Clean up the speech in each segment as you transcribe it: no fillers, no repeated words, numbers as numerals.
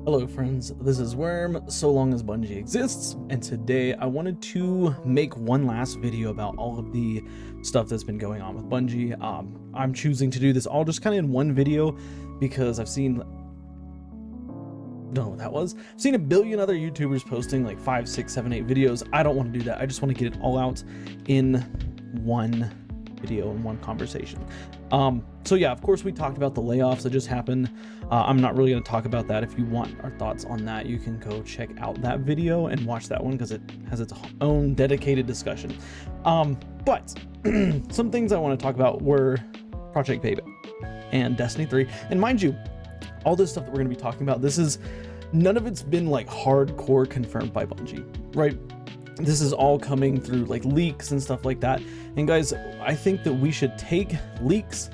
Hello friends, this is Worm, so long as Bungie exists, and today I wanted to make one last video about all of the stuff that's been going on with Bungie. I'm choosing to do this all just kind of in one video because I've seen, don't know what that was, I've seen a billion other YouTubers posting like 5, 6, 7, 8 videos. I don't want to do that. I just want to get it all out in one video, in one conversation. So yeah, of course we talked about the layoffs that just happened. I'm not really going to talk about that. If you want our thoughts on that, you can go check out that video and watch that one because it has its own dedicated discussion. But some things I want to talk about were Project Payback and Destiny 3. And mind you, all this stuff that we're going to be talking about, none of it's been like hardcore confirmed by Bungie, right? This is all coming through like leaks and stuff like that. And guys, I think that we should take leaks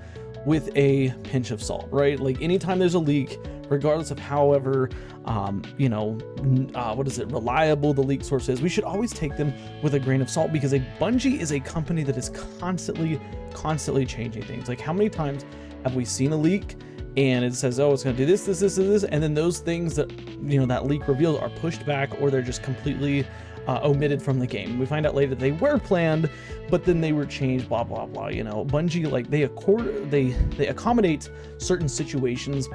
with a pinch of salt, right? Like anytime there's a leak, regardless of however, reliable the leak source is, we should always take them with a grain of salt, because Bungie is a company that is constantly changing things. Like how many times have we seen a leak and it says, oh, it's going to do this, and then those things that, that leak reveals are pushed back, or they're just completely omitted from the game. We find out later they were planned, but then they were changed, blah blah blah. Bungie, like they accommodate certain situations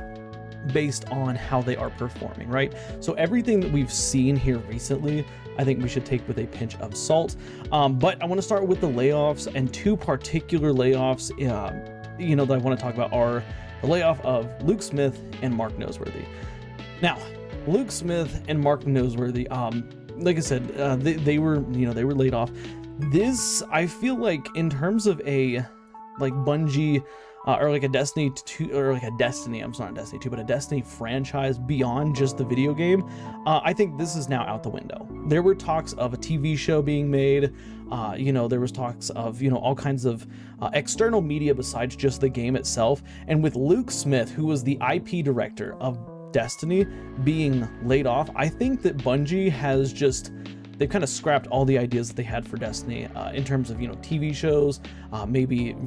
based on how they are performing, right? So everything that we've seen here recently, I think we should take with a pinch of salt. But I want to start with the layoffs, and two particular layoffs that I want to talk about are the layoff of Luke Smith and Mark Noseworthy. Now, Luke Smith and Mark Noseworthy, like I said, they were laid off. This, I feel like, in terms of a Bungie or like a Destiny 2, or like a Destiny, I'm sorry, not Destiny 2, but a Destiny franchise beyond just the video game, I think this is now out the window. There were talks of a TV show being made. There was talks of, all kinds of external media besides just the game itself. And with Luke Smith, who was the IP director of Destiny, being laid off, I think that Bungie has they've kind of scrapped all the ideas that they had for Destiny in terms of, TV shows, maybe,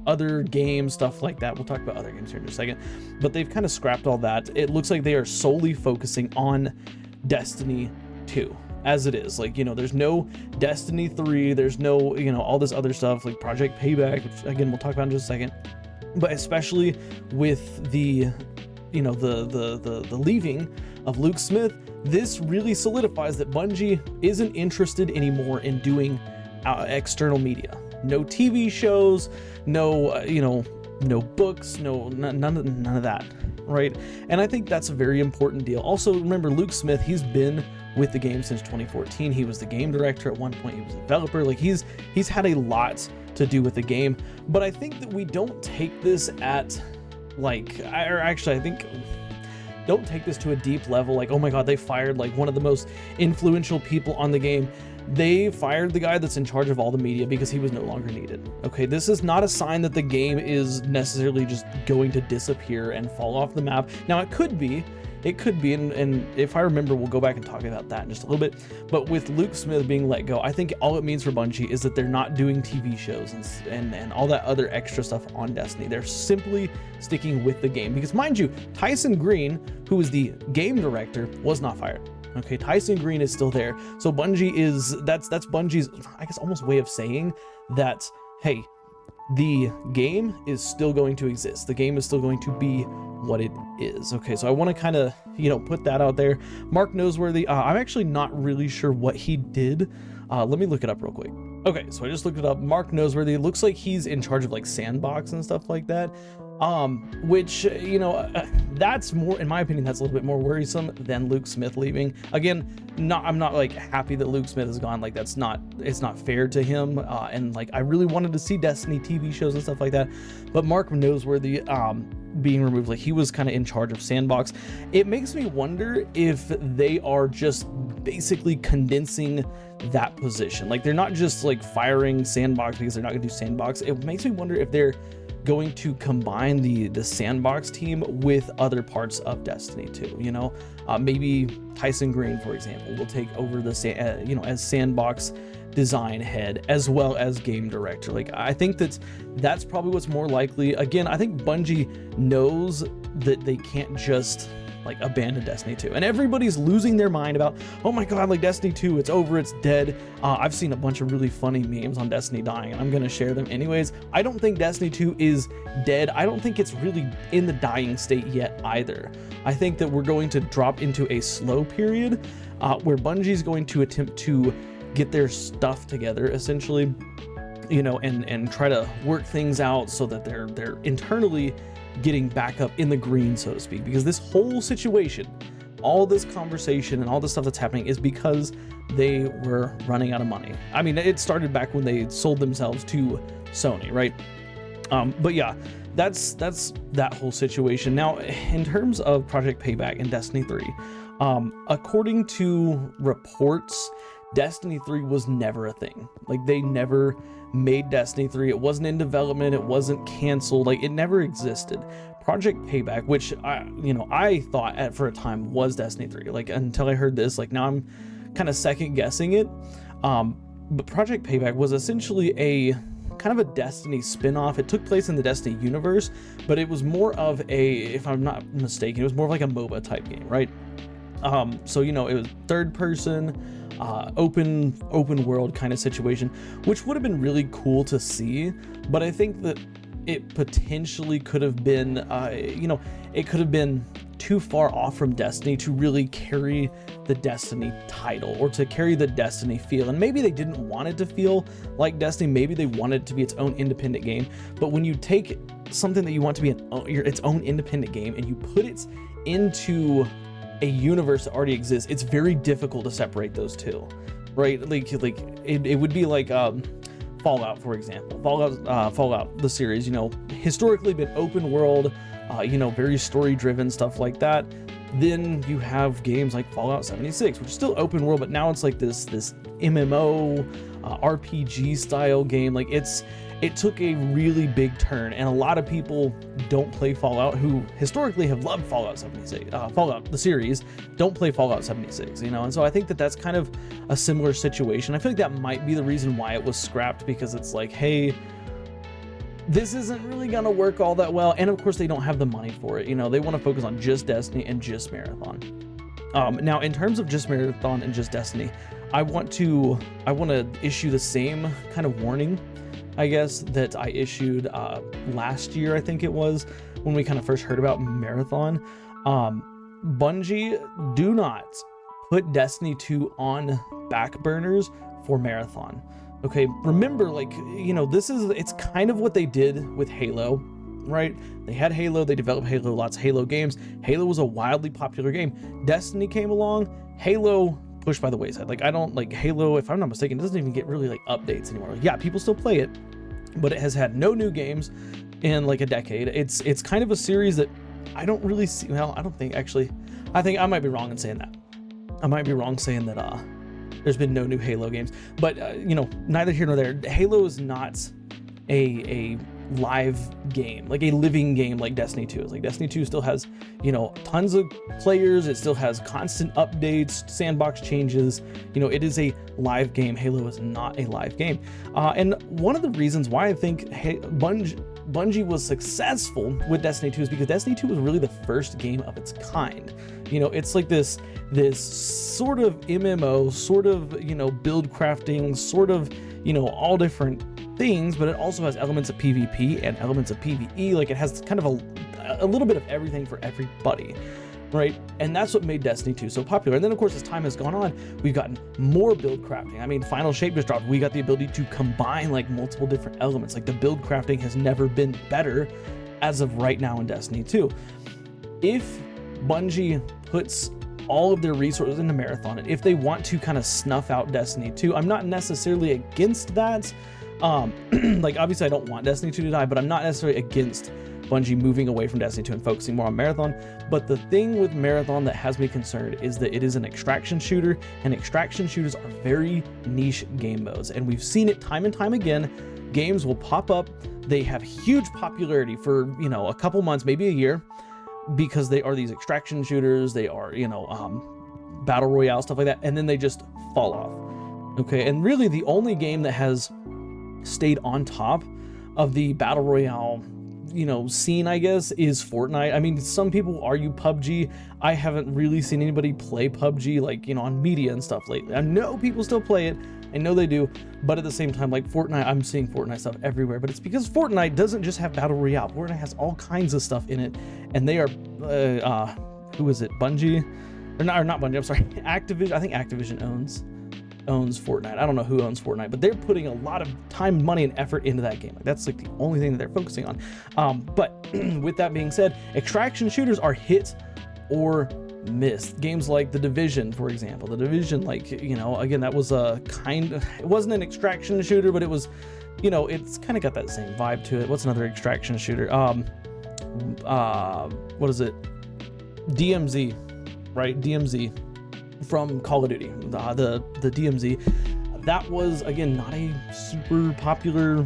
other games, stuff like that. We'll talk about other games here in just a second, but they've kind of scrapped all that. It looks like they are solely focusing on Destiny 2 as it is. Like, there's no Destiny 3, there's no, all this other stuff like Project Payback, which again, we'll talk about in just a second. But especially with the leaving of Luke Smith, this really solidifies that Bungie isn't interested anymore in doing external media. No TV shows, no books, none of that, right? And I think that's a very important deal. Also, remember, Luke Smith, he's been with the game since 2014. He was the game director at one point. He was a developer. Like he's had a lot to do with the game. But I think that we don't take this at don't take this to a deep level, like, oh my god, they fired like one of the most influential people on the game. They fired the guy that's in charge of all the media because he was no longer needed. Okay, this is not a sign that the game is necessarily just going to disappear and fall off the map. Now it could be, and if I remember, we'll go back and talk about that in just a little bit. But with Luke Smith being let go, I think all it means for Bungie is that they're not doing TV shows and all that other extra stuff on Destiny. They're simply sticking with the game, because mind you, Tyson Green, who was the game director, was not fired. Okay, Tyson Green is still there. So Bungie that's Bungie's, I guess, almost way of saying that, hey, the game is still going to exist. The game is still going to be what it is. Okay, so I want to kind of, put that out there. Mark Noseworthy, I'm actually not really sure what he did. Let me look it up real quick. Okay, so I just looked it up. Mark Noseworthy, it looks like he's in charge of like Sandbox and stuff like that. Which, that's more, in my opinion, that's a little bit more worrisome than Luke Smith leaving. Again, I'm not like happy that Luke Smith is gone. Like it's not fair to him. And like, I really wanted to see Destiny TV shows and stuff like that, but Mark Noseworthy, being removed, like he was kind of in charge of Sandbox. It makes me wonder if they are just basically condensing that position. Like they're not just like firing Sandbox because they're not gonna do Sandbox. It makes me wonder if they're going to combine the Sandbox team with other parts of Destiny 2. Maybe Tyson Green, for example, will take over the as Sandbox design head as well as game director. Like, I think that's probably what's more likely. Again, I think Bungie knows that they can't just like abandon Destiny 2, and everybody's losing their mind about, oh my god, like Destiny 2, it's over, it's dead. I've seen a bunch of really funny memes on Destiny dying, and I'm gonna share them anyways. I don't think Destiny 2 is dead. I don't think it's really in the dying state yet either. I think that we're going to drop into a slow period where Bungie's going to attempt to get their stuff together, essentially, you know, and try to work things out so that they're internally getting back up in the green, so to speak, because this whole situation, all this conversation and all this stuff that's happening is because they were running out of money. I mean, it started back when they sold themselves to Sony, right? But yeah, that's that whole situation. Now, in terms of Project Payback and Destiny 3, according to reports, Destiny 3 was never a thing. Like, they never made Destiny 3. It wasn't in development. It wasn't canceled. Like, it never existed. Project Payback, which I thought for a time was Destiny 3. Like, until I heard this, like, now I'm kind of second guessing it. But Project Payback was essentially a kind of a Destiny spin-off. It took place in the Destiny universe, but it was more of a, if I'm not mistaken, it was more of like a MOBA type game, right? So, you know, it was third person, open world kind of situation, which would have been really cool to see. But I think that it potentially could have been, it could have been too far off from Destiny to really carry the Destiny title or to carry the Destiny feel. And maybe they didn't want it to feel like Destiny. Maybe they wanted it to be its own independent game. But when you take something that you want to be its own independent game and you put it into a universe that already exists, it's very difficult to separate those two, right? Like it would be like Fallout, for example. Fallout, the series, you know, historically been open world, very story driven, stuff like that. Then you have games like Fallout 76, which is still open world, but now it's like this MMO RPG style game. Like, it took a really big turn, and a lot of people don't play Fallout who historically have loved Fallout 76, Fallout the series, don't play Fallout 76, you know. And so I think that that's kind of a similar situation. I feel like that might be the reason why it was scrapped, because it's like, hey, this isn't really gonna work all that well. And of course they don't have the money for it, you know. They want to focus on just Destiny and just Marathon. Now, in terms of just Marathon and just Destiny, I want to issue the same kind of warning, I guess, that I issued last year, I think it was, when we kind of first heard about Marathon. Bungie, do not put Destiny 2 on back burners for Marathon. Okay, remember, like, you know, it's kind of what they did with Halo, right? They had Halo, they developed Halo, lots of Halo games. Halo was a wildly popular game. Destiny came along, Halo pushed by the wayside. Like, I don't like Halo, if I'm not mistaken, it doesn't even get really like updates anymore. Like, yeah, people still play it, but it has had no new games in like a decade. It's kind of a series that I don't really see. Well, I don't think, actually, I think I might be wrong in saying that. I might be wrong saying that there's been no new Halo games, but neither here nor there. Halo is not a live game, like a living game like Destiny 2 is. Like, Destiny 2 still has, you know, tons of players. It still has constant updates, sandbox changes. You know, it is a live game. Halo is not a live game. And one of the reasons why I think Bungie was successful with Destiny 2 is because Destiny 2 was really the first game of its kind. You know, it's like this sort of MMO, sort of, you know, build crafting, sort of, you know, all different things, but it also has elements of PvP and elements of PvE. Like, it has kind of a little bit of everything for everybody, right? And that's what made Destiny 2 so popular. And then, of course, as time has gone on, we've gotten more build crafting. I mean, Final Shape just dropped. We got the ability to combine like multiple different elements. Like, the build crafting has never been better as of right now in Destiny 2. If Bungie puts all of their resources into Marathon, and if they want to kind of snuff out Destiny 2, I'm not necessarily against that. Like, obviously I don't want Destiny 2 to die, but I'm not necessarily against Bungie moving away from Destiny 2 and focusing more on Marathon. But the thing with Marathon that has me concerned is that it is an extraction shooter, and extraction shooters are very niche game modes. And we've seen it time and time again. Games will pop up, they have huge popularity for, you know, a couple months, maybe a year, because they are these extraction shooters, they are, you know, battle royale, stuff like that, and then they just fall off. Okay, and really the only game that has stayed on top of the battle royale scene, I guess, is Fortnite. I mean, some people argue PUBG. I haven't really seen anybody play PUBG, like, on media and stuff lately. I know people still play it. I know they do, but at the same time, like Fortnite, I'm seeing Fortnite stuff everywhere, but it's because Fortnite doesn't just have Battle Royale. Fortnite has all kinds of stuff in it, and they are, who is it? Bungie? Or not Bungie, I'm sorry, Activision. I think Activision owns Fortnite. I don't know who owns Fortnite, but they're putting a lot of time, money, and effort into that game. Like, that's like the only thing that they're focusing on. But with that being said, extraction shooters are hit or miss. Games like The Division, for example. The Division, like, again, that was a it wasn't an extraction shooter, but it was, it's kind of got that same vibe to it. What's another extraction shooter? What is it? DMZ, right? DMZ from Call of Duty. The DMZ. That was, again, not a super popular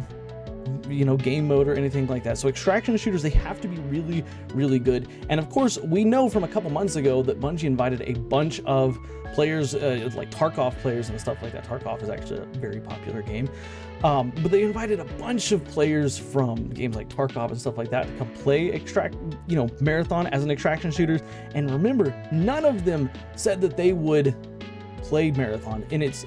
game mode or anything like that. So extraction shooters, they have to be really, really good. And of course, we know from a couple months ago that Bungie invited a bunch of players, like Tarkov players and stuff like that. Tarkov is actually a very popular game. But they invited a bunch of players from games like Tarkov and stuff like that to come play Marathon as an extraction shooter. And remember, none of them said that they would play Marathon in its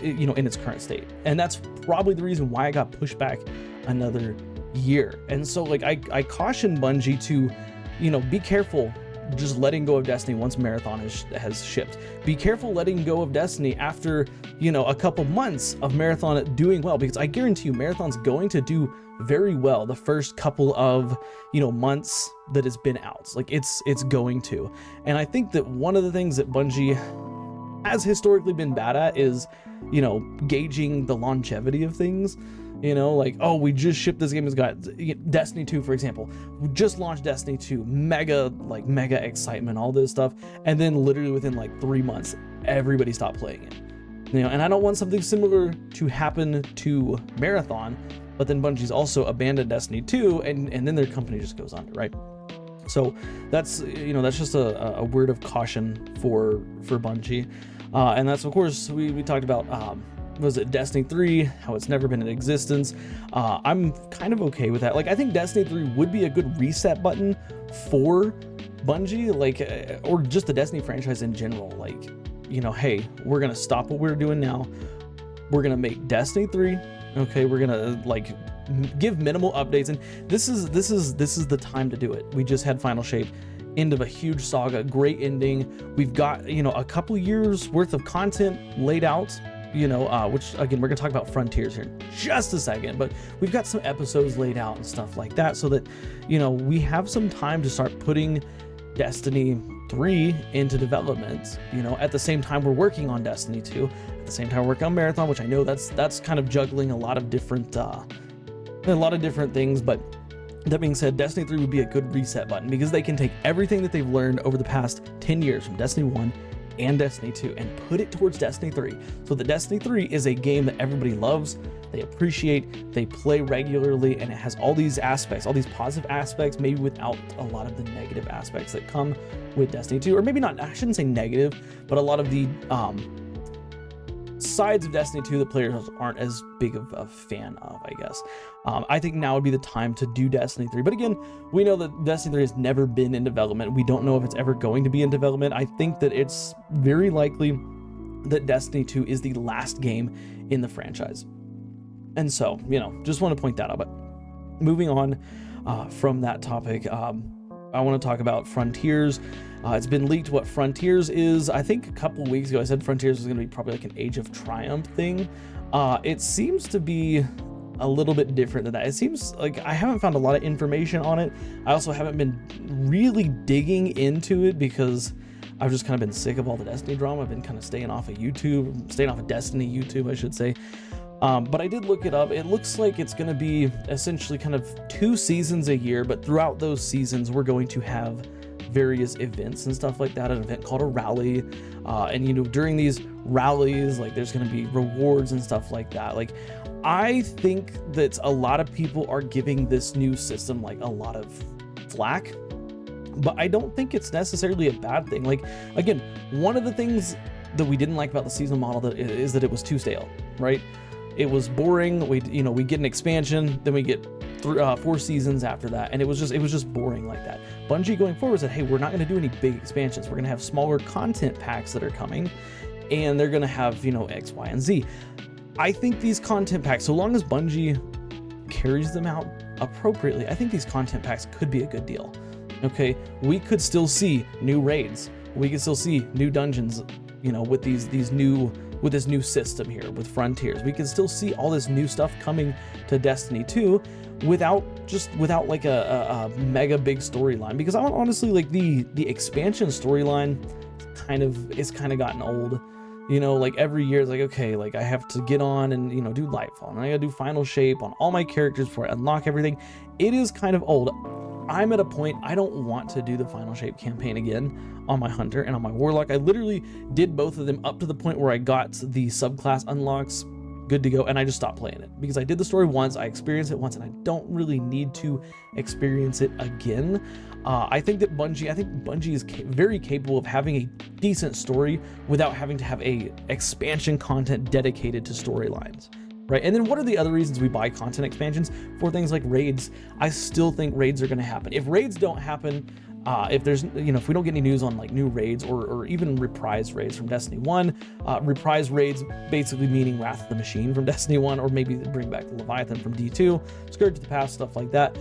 current state. And that's probably the reason why I got pushed back another year. And so, like, I caution Bungie to, be careful just letting go of Destiny once Marathon has shipped. Be careful letting go of Destiny after, a couple months of Marathon doing well, because I guarantee you Marathon's going to do very well the first couple of, months that it's been out. Like, it's going to. And I think that one of the things that Bungie has historically been bad at is, gauging the longevity of things. Like, oh, we just shipped this game. It's got Destiny 2, for example. We just launched Destiny 2, mega excitement, all this stuff. And then literally within like 3 months, everybody stopped playing it. And I don't want something similar to happen to Marathon, but then Bungie's also abandoned Destiny 2 and then their company just goes under, right? So that's, that's just a word of caution for Bungie. And that's, of course, we talked about, was it Destiny 3, how it's never been in existence. I'm kind of okay with that. Like, I think Destiny 3 would be a good reset button for Bungie, like, or just the Destiny franchise in general. Like, hey, we're gonna stop what we're doing now. We're gonna make Destiny 3. Okay, we're gonna give minimal updates, and this is the time to do it. We just had Final Shape, end of a huge saga, great ending. We've got a couple years worth of content laid out. Which again, we're gonna talk about Frontiers here in just a second, but we've got some episodes laid out and stuff like that, so that we have some time to start putting Destiny 3 into development. At the same time we're working on Destiny 2, at the same time we're working on Marathon, which I know that's kind of juggling a lot of different things. But that being said, Destiny 3 would be a good reset button, because they can take everything that they've learned over the past 10 years from Destiny 1 and Destiny 2 and put it towards Destiny 3. So the Destiny 3 is a game that everybody loves, they appreciate, they play regularly, and it has all these aspects, all these positive aspects, maybe without a lot of the negative aspects that come with Destiny 2. Or maybe not, I shouldn't say negative, but a lot of the sides of Destiny 2 that players aren't as big of a fan of, I guess. I think now would be the time to do Destiny 3. But again, we know that Destiny 3 has never been in development. We don't know if it's ever going to be in development. I think that it's very likely that Destiny 2 is the last game in the franchise. And so, just want to point that out. But moving on from that topic, I want to talk about Frontiers. It's been leaked what Frontiers is. I think a couple weeks ago I said Frontiers was going to be probably like an Age of Triumph thing. It seems to be a little bit different than that. It seems like I haven't found a lot of information on it. I also haven't been really digging into it because I've just kind of been sick of all the Destiny drama. I've been kind of staying off of Destiny YouTube, I should say. But I did look it up. It looks like it's going to be essentially kind of 2 seasons a year, but throughout those seasons, we're going to have various events and stuff like that. An event called a rally. And during these rallies, like, there's going to be rewards and stuff like that. Like, I think that a lot of people are giving this new system like a lot of flack, but I don't think it's necessarily a bad thing. Like, again, one of the things that we didn't like about the seasonal model is that it was too stale, right? it was boring. We get an expansion, then we get 4 seasons after that, and it was just boring like that. Bungie going forward said, hey, we're not going to do any big expansions. We're going to have smaller content packs that are coming, and they're going to have, X, Y, and Z. I think these content packs, so long as Bungie carries them out appropriately, I think these content packs could be a good deal. Okay, we could still see new raids. We could still see new dungeons, with with this new system here, with Frontiers. We could still see all this new stuff coming to Destiny 2 without like a mega big storyline, because honestly, like the expansion storyline it's kind of gotten old. Like every year it's like, okay, like I have to get on and do Lightfall, and I gotta do Final Shape on all my characters before I unlock everything. It is kind of old. I'm at a point, I don't want to do the Final Shape campaign again on my Hunter and on my Warlock. I literally did both of them up to the point where I got the subclass unlocks good to go, and I just stopped playing it because I did the story once, I experienced it once, and I don't really need to experience it again. I think Bungie is very capable of having a decent story without having to have a expansion content dedicated to storylines. Right, and then what are the other reasons we buy content expansions? For things like raids. I still think raids are going to happen. If raids don't happen, if there's, if we don't get any news on like new raids or even reprised raids from Destiny 1, reprised raids basically meaning Wrath of the Machine from Destiny 1, or maybe bring back the Leviathan from D2, Scourge of the Past, stuff like that,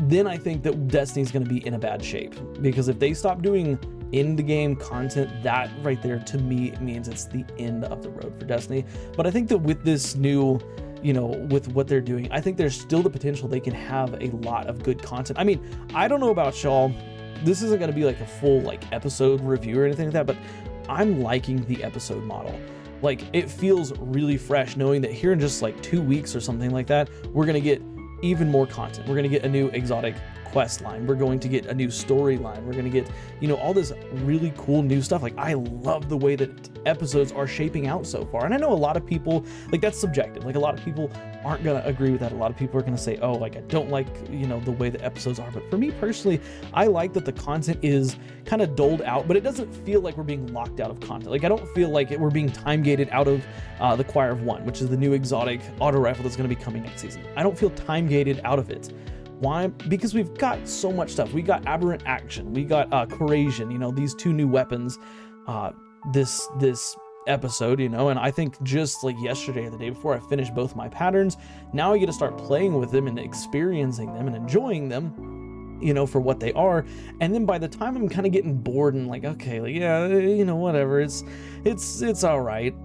then I think that Destiny's going to be in a bad shape, because if they stop doing in the game content, that right there to me means it's the end of the road for Destiny. But I think that with this new, with what they're doing, I think there's still the potential they can have a lot of good content. I mean, I don't know about y'all, this isn't going to be like a full like episode review or anything like that, but I'm liking the episode model. Like, it feels really fresh knowing that here in just like 2 weeks or something like that, we're going to get even more content. We're going to get a new exotic quest line, we're going to get a new storyline, we're going to get all this really cool new stuff. Like, I love the way that episodes are shaping out so far, and I know a lot of people, like, that's subjective, like a lot of people aren't going to agree with that. A lot of people are going to say, oh, like, I don't like the way the episodes are. But for me personally, I like that the content is kind of doled out, but it doesn't feel like we're being locked out of content. Like, I don't feel like we're being time gated out of the Choir of One, which is the new exotic auto rifle that's going to be coming next season. I don't feel time gated out of it. Why? Because we've got so much stuff. We got Aberrant Action, we got Corrasion, these 2 new weapons this episode, and I think just like yesterday or the day before, I finished both my patterns. Now I get to start playing with them and experiencing them and enjoying them, for what they are. And then by the time I'm kind of getting bored and like, okay, like, yeah, whatever, it's all right,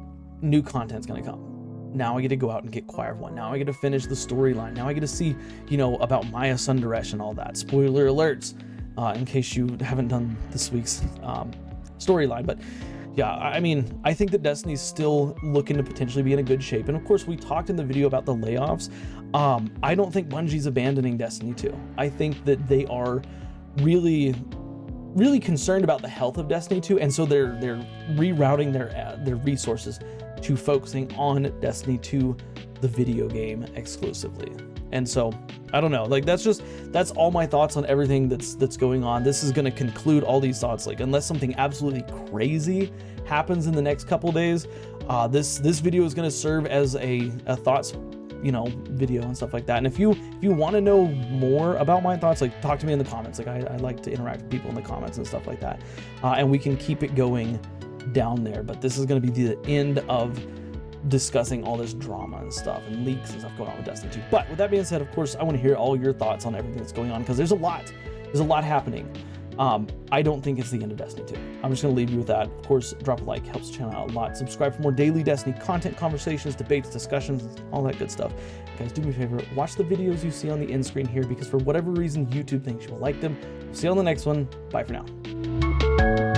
new content's gonna come. Now I get to go out and get Choir of One. Now I get to finish the storyline. Now I get to see, about Maya Sundaresh and all that. Spoiler alerts, in case you haven't done this week's storyline. But yeah, I mean, I think that Destiny's still looking to potentially be in a good shape. And of course, we talked in the video about the layoffs. I don't think Bungie's abandoning Destiny 2. I think that they are really concerned about the health of Destiny 2, and so they're rerouting their resources to focusing on Destiny 2, the video game, exclusively. And so I don't know, like, that's all my thoughts on everything that's going on. This is going to conclude all these thoughts, like, unless something absolutely crazy happens in the next couple days. This video is going to serve as a thoughts video and stuff like that. And if you want to know more about my thoughts, like, talk to me in the comments. Like, I like to interact with people in the comments and stuff like that, and we can keep it going down there. But this is going to be the end of discussing all this drama and stuff and leaks and stuff going on with Destiny 2. But with that being said, of course, I want to hear all your thoughts on everything that's going on, because there's a lot happening. I don't think it's the end of Destiny 2. I'm just going to leave you with that. Of course, drop a like, helps the channel out a lot. Subscribe for more daily Destiny content, conversations, debates, discussions, all that good stuff. Guys, do me a favor, watch the videos you see on the end screen here, because for whatever reason, YouTube thinks you will like them. See you on the next one. Bye for now.